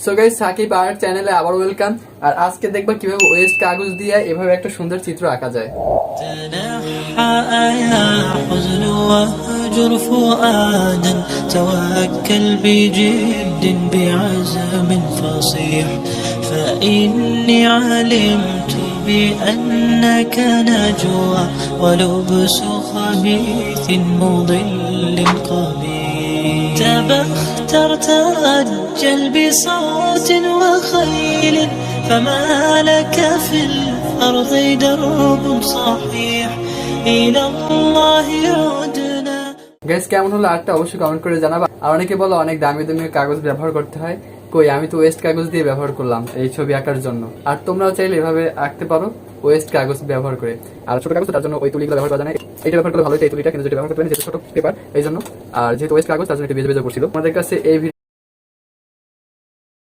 So guys, Shakib আর্ট চ্যানেলে আবার ওয়েলকাম। আর আজকে দেখবা কিভাবে ওয়েস্ট কাগজ দিয়ে এভাবে একটা সুন্দর চিত্র আঁকা যায়। تنحى يا حزن واهجر فؤادا توكل بجد بعزم فصيح فإني علمت بأنك نجوى ولبس خبيث مضل قبيح تبخترت أجل بصوت وخيل فما لك في الأرض درب صحيح إلى الله عدنا। গাইস, কেমন হলো আর্টটা অবশ্যই কমেন্ট করে জানাবা। আর অনেকে বলো অনেক দামি দামি কাগজ ব্যবহার করতে হয়, কই আমি তো ওয়েস্ট কাগজ দিয়ে ব্যবহার করলাম এই ছবি আঁকার জন্য। আর তোমরাও চাইলে এভাবে আঁকতে পারো ওয়েস্ট কাগজ ব্যবহার করে। আর ছোট কাগজ তার জন্য ওই তুলিগুলো ব্যবহার করা যায় না, এটা ব্যবহার করলে ভালো, এই তুলিটা কিন্তু যেটা ব্যবহার করতে পারেন যেটা ছোট পেপার এই জন্য। আর যেহেতু ওয়েস্ট কাগজ তার জন্য একটু বেজে বেজে করছিল। আমাদের কাছে এই ভিডিও